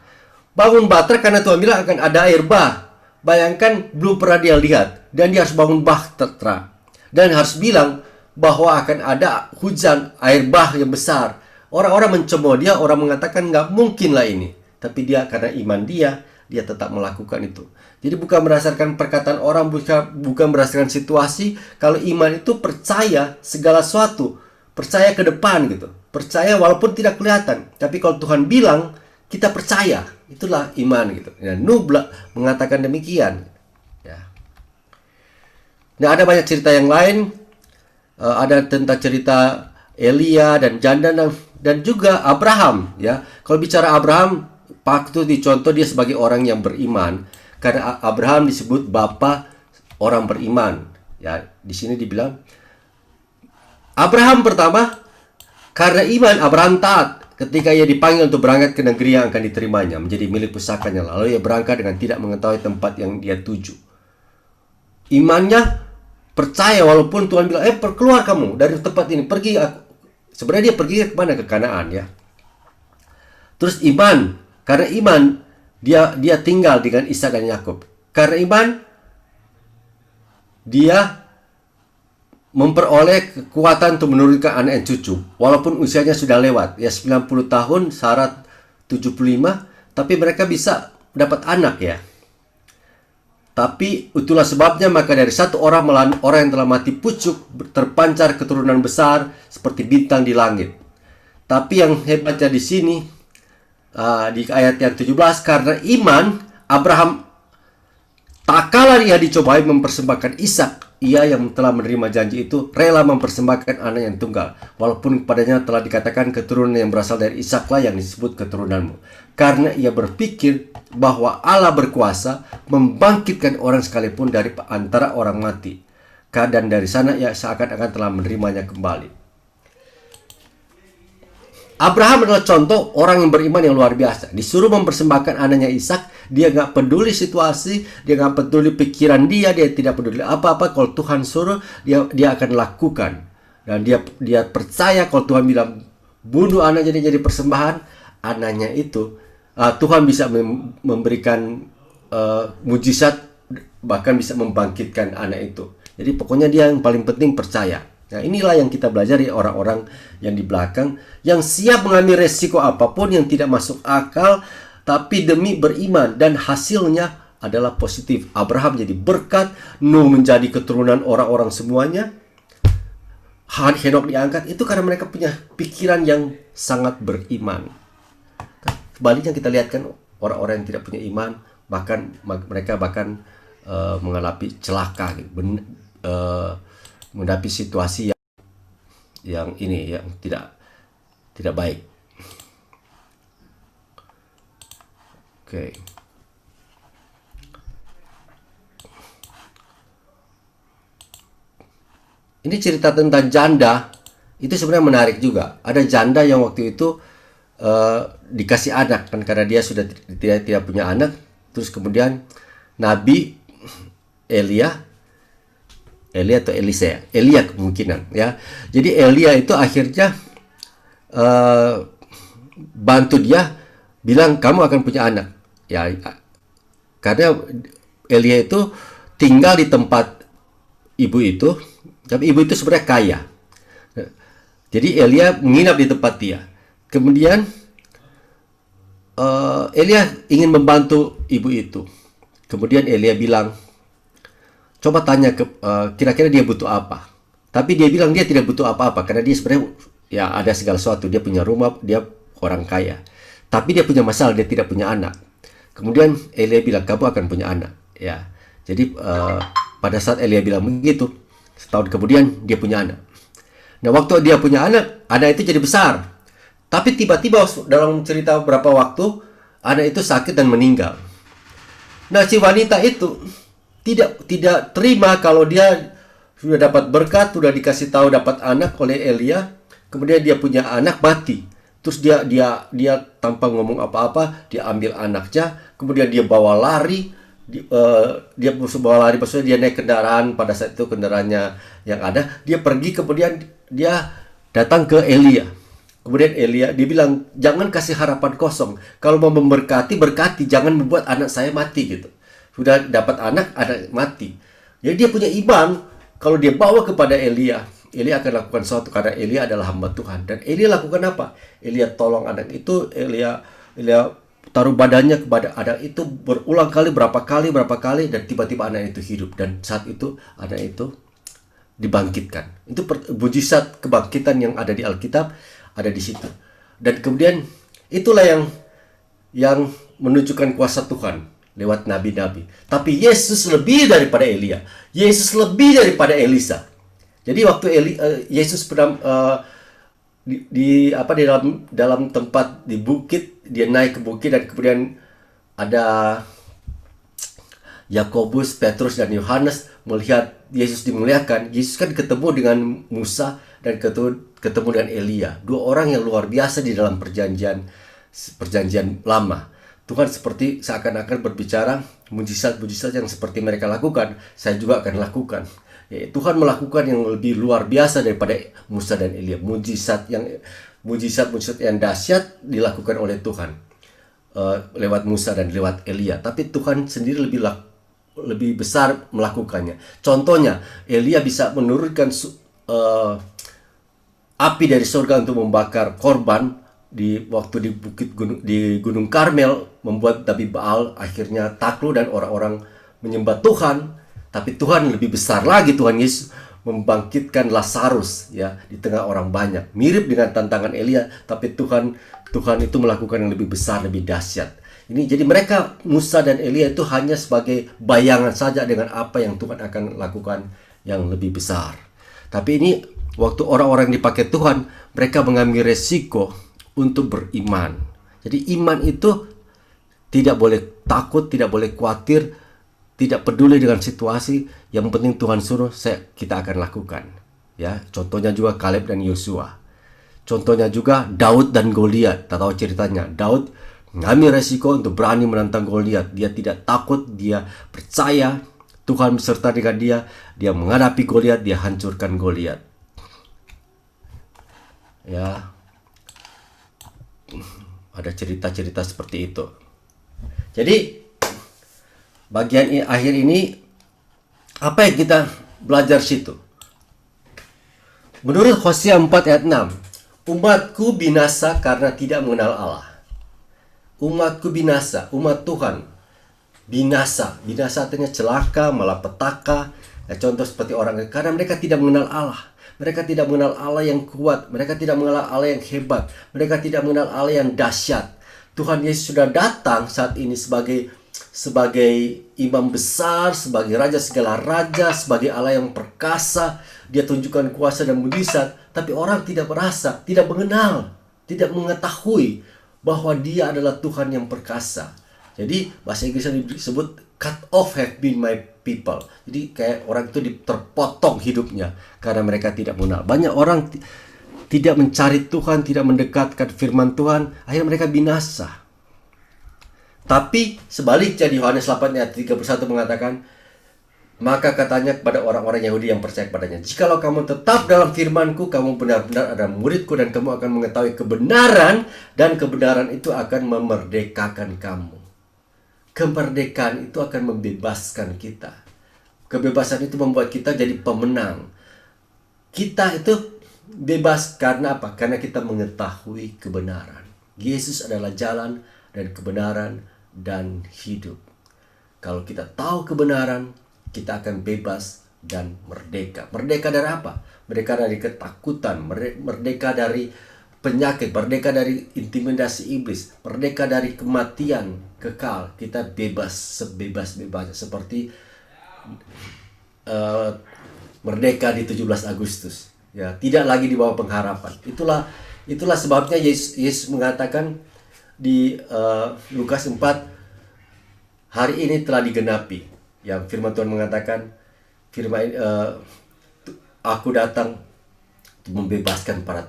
Bangun bahtera karena Tuhan bilang akan ada air bah. Bayangkan belum pernah dia lihat. Dan dia harus bangun bahtera. Dan harus bilang bahwa akan ada hujan air bah yang besar. Orang-orang mencemooh dia, orang mengatakan nggak mungkin lah ini. Tapi dia karena iman dia tetap melakukan itu. Jadi bukan berdasarkan perkataan orang, bukan berdasarkan situasi. Kalau iman itu percaya segala sesuatu. Percaya ke depan gitu. Percaya walaupun tidak kelihatan. Tapi kalau Tuhan bilang, kita percaya, itulah iman gitu. Ya, Nuh mengatakan demikian. Ya. Nah, ada banyak cerita yang lain. Ada tentang cerita Elia dan janda dan juga Abraham. Ya, kalau bicara Abraham, waktu dicontoh dia sebagai orang yang beriman. Karena Abraham disebut bapa orang beriman. Ya, di sini dibilang Abraham pertama karena iman Abraham taat. Ketika ia dipanggil untuk berangkat ke negeri yang akan diterimanya, menjadi milik pusakanya, lalu ia berangkat dengan tidak mengetahui tempat yang dia tuju. Imannya percaya walaupun Tuhan bilang, keluar kamu dari tempat ini, pergi. Sebenarnya dia pergi kemana? Ke Kanaan ya. Terus iman, karena iman dia tinggal dengan Ishak dan Yakub. Karena iman dia memperoleh kekuatan untuk menurunkan anak dan cucu walaupun usianya sudah lewat ya 90 tahun, syarat 75, tapi mereka bisa dapat anak ya. Tapi itulah sebabnya maka dari satu orang melawan orang yang telah mati pucuk terpancar keturunan besar seperti bintang di langit. Tapi yang hebatnya di sini di ayat yang 17, karena iman Abraham tak kalah ia dicobai mempersembahkan Ishak, ia yang telah menerima janji itu rela mempersembahkan anak yang tunggal, walaupun kepadanya telah dikatakan keturunan yang berasal dari Ishaklah yang disebut keturunanmu. Karena ia berpikir bahwa Allah berkuasa membangkitkan orang sekalipun dari antara orang mati. Dan dari sana ia seakan-akan telah menerimanya kembali. Abraham adalah contoh orang yang beriman yang luar biasa. Disuruh mempersembahkan anaknya Ishak, dia nggak peduli situasi, dia nggak peduli pikiran dia tidak peduli apa-apa. Kalau Tuhan suruh, dia akan lakukan. Dan dia percaya kalau Tuhan bilang bunuh anaknya jadi persembahan, anaknya itu Tuhan bisa memberikan mujizat, bahkan bisa membangkitkan anak itu. Jadi pokoknya dia yang paling penting percaya. Nah, inilah yang kita belajar dari orang-orang yang di belakang, yang siap mengambil resiko apapun yang tidak masuk akal, tapi demi beriman, dan hasilnya adalah positif. Abraham jadi berkat, Nuh menjadi keturunan orang-orang semuanya, Henok diangkat, itu karena mereka punya pikiran yang sangat beriman. Sebaliknya kita lihat kan orang-orang yang tidak punya iman, mereka bahkan mengalami celaka gitu. Menghadapi situasi yang tidak baik. Oke. Ini cerita tentang janda. Itu sebenarnya menarik juga. Ada janda yang waktu itu dikasih anak kan, karena dia sudah tidak punya anak. Terus kemudian Nabi Elia atau Elisa ya? Elia kemungkinan ya. Jadi Elia itu akhirnya eh, bantu dia, bilang kamu akan punya anak. Ya, karena Elia itu tinggal di tempat ibu itu, tapi ibu itu sebenarnya kaya. Jadi Elia menginap di tempat dia. Kemudian Elia ingin membantu ibu itu. Kemudian Elia bilang, coba tanya kira-kira dia butuh apa. Tapi dia bilang dia tidak butuh apa-apa karena dia sebenarnya ya ada segala sesuatu. Dia punya rumah, dia orang kaya. Tapi dia punya masalah, dia tidak punya anak. Kemudian Elia bilang, kamu akan punya anak. Ya, jadi pada saat Elia bilang begitu, setahun kemudian dia punya anak. Nah, waktu dia punya anak itu jadi besar. Tapi tiba-tiba dalam cerita beberapa waktu, anak itu sakit dan meninggal. Nah, si wanita itu tidak terima kalau dia sudah dapat berkat, sudah dikasih tahu dapat anak oleh Elia, kemudian dia punya anak mati. Terus dia tanpa ngomong apa-apa, dia ambil anaknya, kemudian dia bawa lari, dia bawa lari, maksudnya dia naik kendaraan, pada saat itu kendaraannya yang ada, dia pergi, kemudian dia datang ke Elia. Kemudian Elia dia bilang, jangan kasih harapan kosong. Kalau mau memberkati, berkati, jangan membuat anak saya mati gitu. Sudah dapat anak mati. Jadi dia punya iman, kalau dia bawa kepada Elia, Elia akan lakukan sesuatu karena Elia adalah hamba Tuhan. Dan Elia lakukan apa? Elia tolong anak itu, Elia taruh badannya kepada anak itu berulang kali, berapa kali, dan tiba-tiba anak itu hidup. Dan saat itu anak itu dibangkitkan. Itu mujizat kebangkitan yang ada di Alkitab, ada di situ. Dan kemudian itulah yang menunjukkan kuasa Tuhan lewat nabi-nabi. Tapi Yesus lebih daripada Elia. Yesus lebih daripada Elisa. Jadi waktu Yesus pernah di dalam tempat di bukit, dia naik ke bukit dan kemudian ada Yakobus, Petrus dan Yohanes melihat Yesus dimuliakan. Yesus kan ketemu dengan Musa dan ketemu dengan Elia. Dua orang yang luar biasa di dalam perjanjian lama. Tuhan seperti seakan-akan berbicara, mujizat-mujizat yang seperti mereka lakukan, saya juga akan lakukan. Ya, Tuhan melakukan yang lebih luar biasa daripada Musa dan Elia. Mujizat yang dahsyat dilakukan oleh Tuhan lewat Musa dan lewat Elia. Tapi Tuhan sendiri lebih besar melakukannya. Contohnya, Elia bisa menurunkan api dari surga untuk membakar korban waktu di Gunung Karmel, membuat Nabi Baal akhirnya takluk dan orang-orang menyembah Tuhan. Tapi Tuhan lebih besar lagi, Tuhan Yesus membangkitkan Lazarus ya di tengah orang banyak. Mirip dengan tantangan Elia, tapi Tuhan itu melakukan yang lebih besar, lebih dahsyat. Ini jadi mereka, Musa dan Elia itu hanya sebagai bayangan saja dengan apa yang Tuhan akan lakukan yang lebih besar. Tapi ini waktu orang-orang dipakai Tuhan, mereka mengambil resiko untuk beriman. Jadi iman itu tidak boleh takut, tidak boleh khawatir, tidak peduli dengan situasi. Yang penting Tuhan suruh, kita akan lakukan. Ya, contohnya juga Kaleb dan Yosua. Contohnya juga Daud dan Goliat. Tahu ceritanya. Daud mengambil resiko untuk berani menantang Goliat. Dia tidak takut, dia percaya Tuhan beserta dengan dia. Dia menghadapi Goliat, dia hancurkan Goliat. Ya, ada cerita-cerita seperti itu. Jadi bagian akhir ini apa yang kita belajar situ? Menurut Hosea 4 ayat 6, umatku binasa karena tidak mengenal Allah. Umatku binasa, umat Tuhan binasa. Binasa artinya celaka, malapetaka. Ya, contoh seperti orang karena mereka tidak mengenal Allah. Mereka tidak mengenal Allah yang kuat. Mereka tidak mengenal Allah yang hebat. Mereka tidak mengenal Allah yang dahsyat. Tuhan Yesus sudah datang saat ini sebagai imam besar, sebagai raja segala raja, sebagai Allah yang perkasa. Dia tunjukkan kuasa dan mujizat, tapi orang tidak merasa, tidak mengenal, tidak mengetahui bahwa dia adalah Tuhan yang perkasa. Jadi bahasa Inggrisnya disebut cut off have been my people. Jadi kayak orang itu terpotong hidupnya karena mereka tidak mengenal. Banyak orang tidak mencari Tuhan, tidak mendekatkan firman Tuhan, akhirnya mereka binasa. Tapi sebaliknya di Yohanes 8 ayat 31 mengatakan, Maka katanya kepada orang-orang Yahudi yang percaya kepadanya, "Jikalau kamu tetap dalam firman-Ku, kamu benar-benar adalah murid-Ku dan kamu akan mengetahui kebenaran dan kebenaran itu akan memerdekakan kamu." Kemerdekaan itu akan membebaskan kita. Kebebasan itu membuat kita jadi pemenang. Kita itu bebas karena apa? Karena kita mengetahui kebenaran. Yesus adalah jalan dan kebenaran dan hidup. Kalau kita tahu kebenaran, kita akan bebas dan merdeka. Merdeka dari apa? Merdeka dari ketakutan, merdeka dari penyakit, merdeka dari intimidasi iblis, merdeka dari kematian kekal. Kita bebas sebebas-bebasnya seperti eh, merdeka di 17 Agustus. Ya, tidak lagi di bawah pengharapan. Itulah sebabnya Yesus mengatakan di Lukas 4, hari ini telah digenapi. Yang firman Tuhan mengatakan, aku datang untuk membebaskan para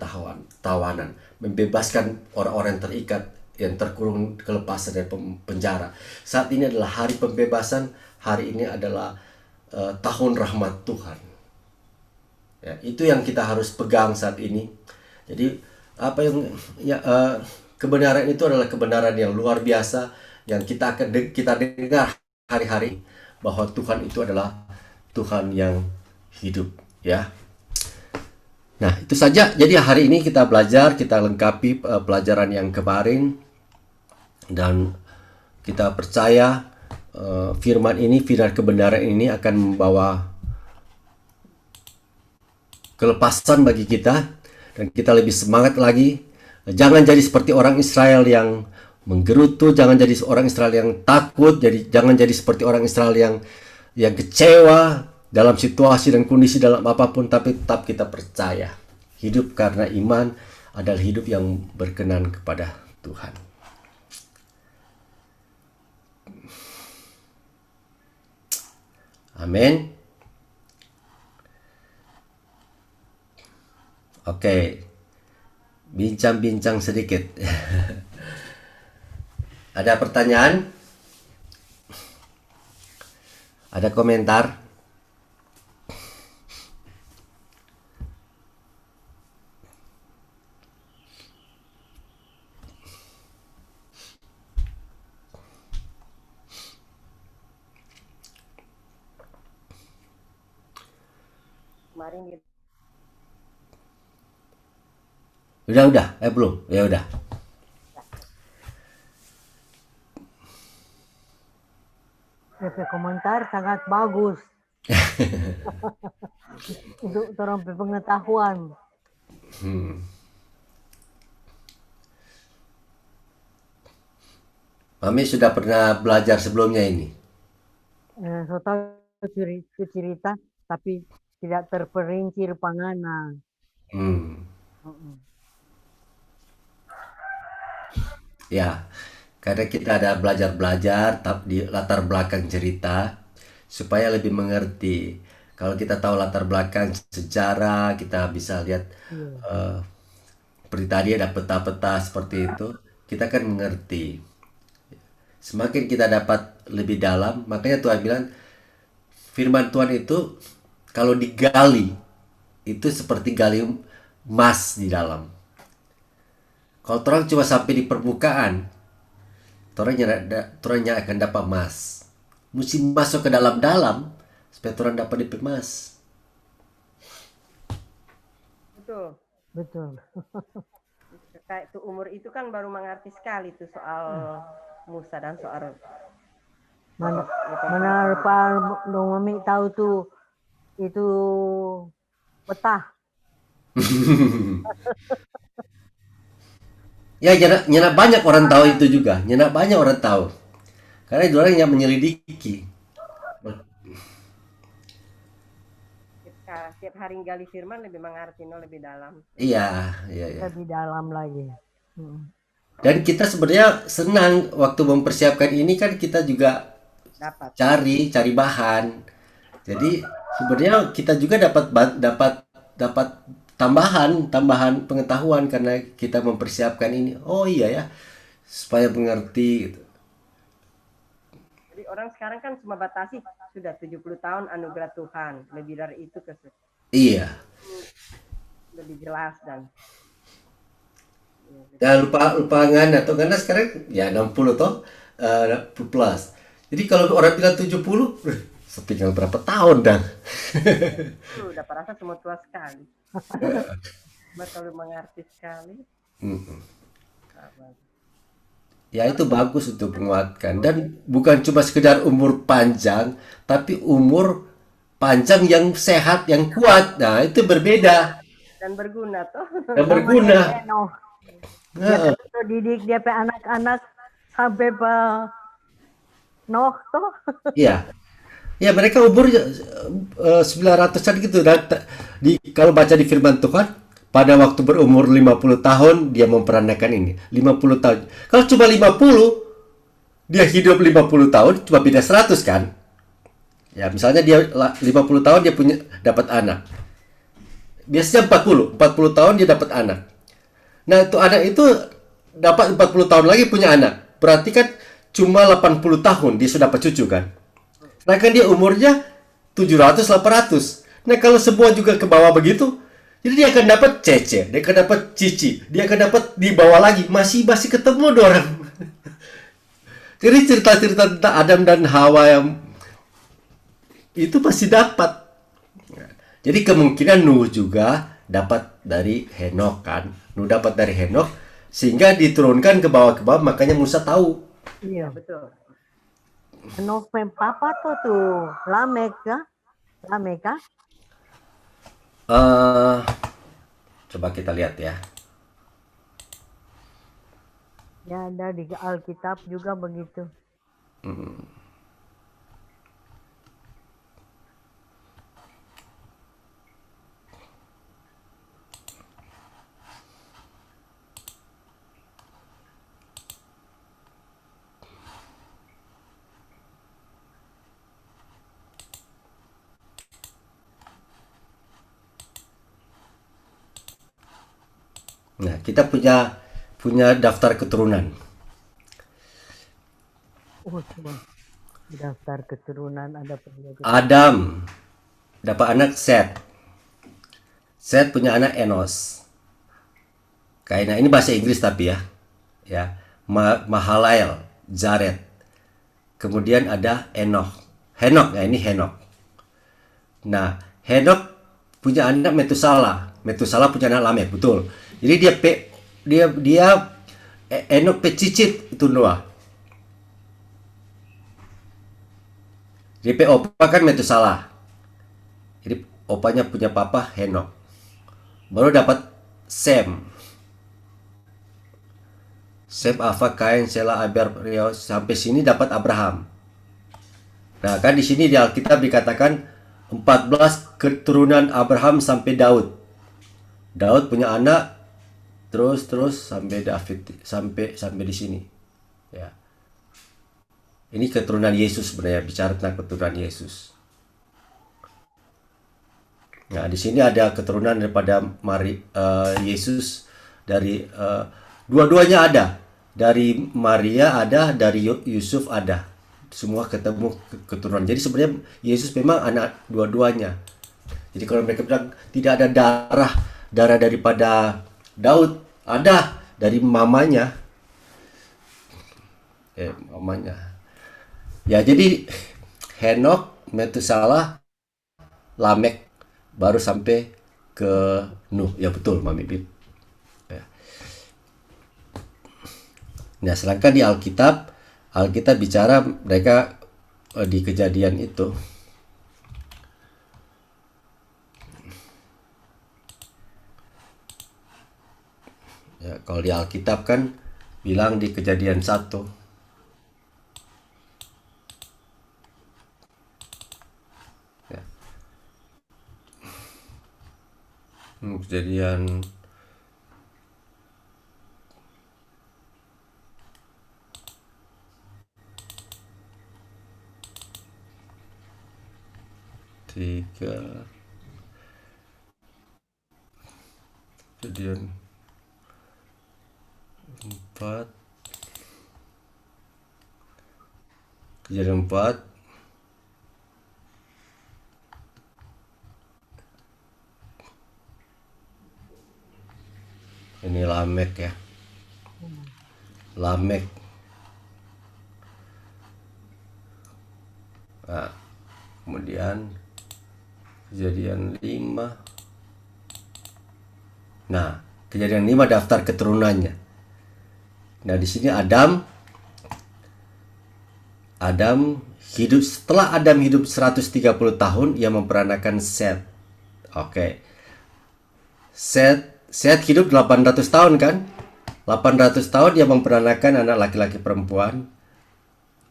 tawanan, membebaskan orang-orang yang terikat, yang terkurung, kelepasan dari penjara. Saat ini adalah hari pembebasan, hari ini adalah tahun rahmat Tuhan. Ya, itu yang kita harus pegang saat ini. Jadi apa yang kebenaran itu adalah kebenaran yang luar biasa yang kita dengar hari-hari, bahwa Tuhan itu adalah Tuhan yang hidup, ya. Nah, itu saja. Jadi hari ini kita belajar, kita lengkapi pelajaran yang kemarin, dan kita percaya firman kebenaran ini akan membawa kelepasan bagi kita, dan kita lebih semangat lagi. Jangan jadi seperti orang Israel yang menggerutu, jangan jadi orang Israel yang takut, jangan jadi seperti orang Israel yang kecewa dalam situasi dan kondisi dalam apapun, tapi tetap kita percaya. Hidup karena iman adalah hidup yang berkenan kepada Tuhan. Amin. Oke, bincang-bincang sedikit. Ada pertanyaan? Ada komentar? Kemarin Udah, belum? Ya udah. komentar sangat bagus untuk orang pengetahuan. Mami sudah pernah belajar sebelumnya ini? Saya tahu cerita, tapi tidak terperinci rupangana. Ya, karena kita ada belajar-belajar di latar belakang cerita supaya lebih mengerti. Kalau kita tahu latar belakang sejarah, kita bisa lihat seperti tadi ada peta-peta seperti itu, kita kan mengerti. Semakin kita dapat lebih dalam, makanya Tuhan bilang firman Tuhan itu kalau digali itu seperti gali emas di dalam. Kalau orang cuma sampai di permukaan, orangnya akan dapat emas. Mesti masuk ke dalam-dalam supaya orang dapat di emas. Betul. Kayak itu umur itu kan baru mengerti sekali tuh soal Musa dan soal mana Pak dong Mami tahu tuh itu peta. Ya, nyana banyak orang tahu itu juga. Nyana banyak orang tahu. Karena itu orang yang menyelidiki. Setiap hari gali firman lebih mengerti lebih dalam. Iya. Lebih dalam lagi. Dan kita sebenarnya senang waktu mempersiapkan ini, kan kita juga cari bahan. Jadi sebenarnya kita juga dapat tambahan pengetahuan karena kita mempersiapkan ini. Oh iya ya, supaya mengerti gitu. Jadi orang sekarang kan cuma batasi sudah 70 tahun anugerah Tuhan. Lebih dari itu Iya. lebih jelas dan Jangan lupa ngana atau karena sekarang ya 60 toh plus. Jadi kalau orang bilang 70, setinggal berapa tahun dan. udah perasa semua tua sekali. Terlalu mengerti sekali. Ya itu bagus untuk menguatkan dan bukan cuma sekedar umur panjang, tapi umur panjang yang sehat, yang kuat. Nah, itu berbeda Dan berguna toh. dan Sama berguna. kayak Noh. Dia Heeh. terus didik dia pe anak-anak sampai pe Noh toh. Iya. Ya mereka umurnya 900-an gitu dan kalau baca di firman Tuhan pada waktu berumur 50 tahun dia memperanakan ini. 50 tahun. Kalau cuma 50 dia hidup 50 tahun cuma beda 100 kan? Ya misalnya dia 50 tahun dia punya dapat anak. Biasanya 40 tahun dia dapat anak. Nah, itu anak itu dapat 40 tahun lagi punya anak. Berarti kan cuma 80 tahun dia sudah dapat cucu kan? Nah, kan dia umurnya 700 800. Nah, kalau semua juga ke bawah begitu, jadi dia akan dapat cece, dia akan dapat cici, dia akan dapat di bawah lagi, masih ketemu dua orang. Jadi cerita-cerita tentang Adam dan Hawa yang itu pasti dapat. Jadi kemungkinan Nuh juga dapat dari Henok kan. Nuh dapat dari Henok sehingga diturunkan ke bawah makanya Musa tahu. Iya. Betul. Noh pe papa tuh Lamek ya. Lamek kah? Coba kita lihat ya. Ya ada di Alkitab juga begitu. Nah, kita punya daftar keturunan. Oh, coba. Daftar keturunan ada penjaga. Adam dapat anak Set. Set punya anak Enos. Kayaknya ini bahasa Inggris tapi ya. Ya. Mahalael, Jared. Kemudian ada Henok. Ya ini Henok. Nah, Henok punya anak Metusala. Metusala punya anak Lamek, betul. Jadi dia Henok pecicit itu Noah. Jadi opa kan Metusala. Jadi opanya punya papa Henok. Baru dapat Sem. Sem, Alfa, Kain, Sela, Abel, Rio, sampai sini dapat Abraham. Nah, kan di sini di Alkitab dikatakan 14 keturunan Abraham sampai Daud. Daud punya anak terus sampai David sampai di sini. Ya. Ini keturunan Yesus sebenarnya, bicara tentang keturunan Yesus. Nah, di sini ada keturunan daripada Yesus dari dua-duanya ada. Dari Maria ada, dari Yusuf ada. Semua ketemu keturunan. Jadi sebenarnya Yesus memang anak dua-duanya. Jadi kalau mereka bilang tidak ada darah daripada Daud, ada dari mamanya. Mamanya. Ya, jadi Henok, Metusala, Lamek baru sampai ke Nuh. Ya betul, Mami Bib. Ya. Nah, sedangkan di Alkitab bicara mereka di kejadian itu. Ya, kalau di Alkitab kan bilang di kejadian 1. Ya. Kejadian tiga, kejadian 4, Kejadian 4. Ini Lamek ya. Lamek. Nah, kemudian kejadian 5. Nah, kejadian 5 daftar keturunannya. Nah, di sini Adam hidup, setelah Adam hidup 130 tahun, ia memperanakan Set. Oke. Set hidup 800 tahun kan? 800 tahun dia memperanakan anak laki-laki perempuan.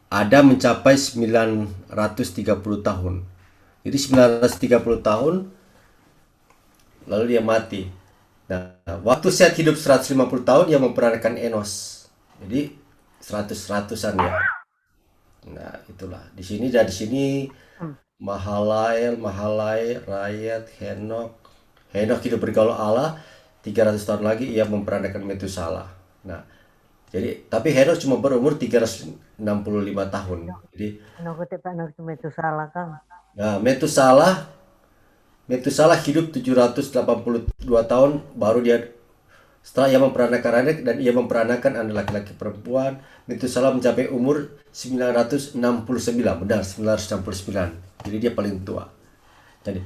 Adam mencapai 930 tahun. Jadi 930 tahun lalu dia mati. Nah, waktu Set hidup 150 tahun dia memperanakan Enos. Jadi 100-100an ya. Nah, itulah. Di sini Mahalael, Rayat, Henok hidup bergaul Allah 300 tahun lagi ia memperanakan Metusala. Nah, jadi tapi Henok cuma berumur 365 tahun. Jadi Ano ko tipa itu salah Kang. nah, Metusala hidup 782 tahun baru dia setelah ia memperanakan anak dan ia memperanakan anak laki-laki perempuan. Metusala mencapai umur 969, benar 969. Jadi dia paling tua. Jadi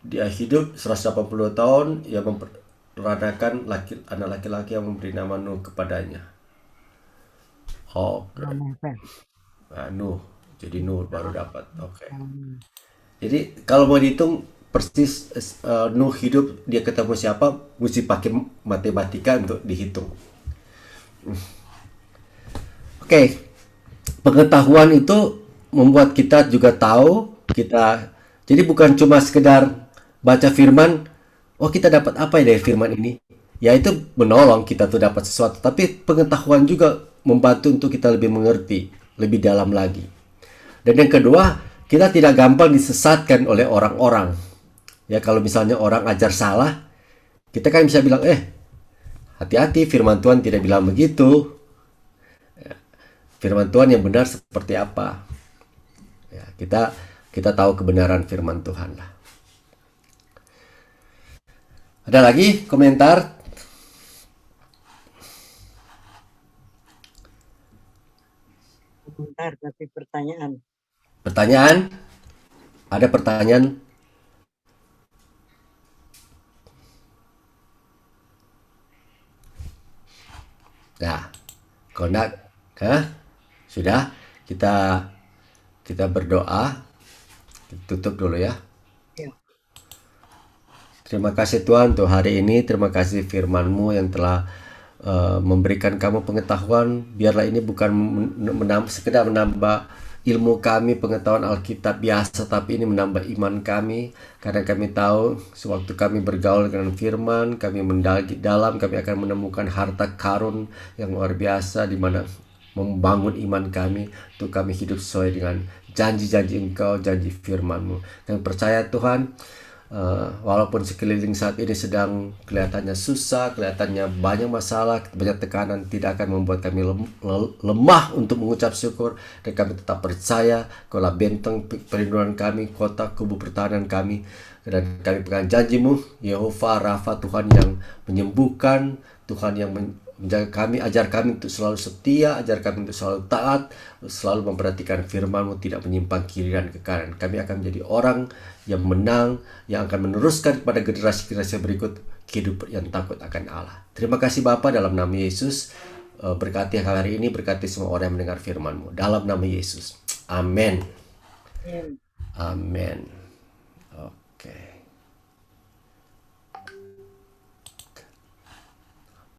dia hidup 180 tahun, ia memperanakan anak laki-laki yang memberi nama Nuh kepadanya. Oh, Nuh. Jadi Nuh baru dapat. Oke. Jadi kalau mau dihitung persis Nuh hidup dia ketemu siapa, mesti pakai matematika untuk dihitung. Oke. Pengetahuan itu membuat kita juga tahu jadi bukan cuma sekedar baca firman, oh kita dapat apa ya dari firman ini? Ya itu menolong kita tuh dapat sesuatu, tapi pengetahuan juga membantu untuk kita lebih mengerti, lebih dalam lagi. Dan yang kedua, kita tidak gampang disesatkan oleh orang-orang. Ya kalau misalnya orang ajar salah, kita kan bisa bilang, hati-hati firman Tuhan tidak bilang begitu. Firman Tuhan yang benar seperti apa? Ya, kita tahu kebenaran firman Tuhan lah. Ada lagi komentar? Komentar tapi pertanyaan. Pertanyaan? Ada pertanyaan? Nah, kalau enggak, sudah kita berdoa. Tutup dulu ya. Terima kasih Tuhan untuk hari ini. Terima kasih firman-Mu yang telah memberikan kamu pengetahuan. Biarlah ini bukan sekedar menambah ilmu kami, pengetahuan Alkitab biasa, tapi ini menambah iman kami. Karena kami tahu sewaktu kami bergaul dengan firman, kami mendaki dalam, kami akan menemukan harta karun yang luar biasa di mana membangun iman kami untuk kami hidup sesuai dengan janji-janji Engkau, janji firman-Mu. Kami percaya Tuhan, walaupun sekeliling saat ini sedang kelihatannya susah, kelihatannya banyak masalah, banyak tekanan, tidak akan membuat kami lemah untuk mengucap syukur. Dan kami tetap percaya Kaulah benteng perlindungan kami, kota kubu pertahanan kami. Dan kami pegang janji-Mu, Yehova Rafa, Tuhan yang menyembuhkan, Tuhan yang menjaga kami, ajar kami untuk selalu setia, ajar kami untuk selalu taat, selalu memperhatikan firman-Mu, tidak menyimpang kiri dan ke kanan. Kami akan menjadi orang yang menang, yang akan meneruskan kepada generasi-generasi berikut hidup yang takut akan Allah. Terima kasih Bapa, dalam nama Yesus. Berkati hari ini, berkati semua orang yang mendengar firman-Mu. Dalam nama Yesus. Amin. Amin.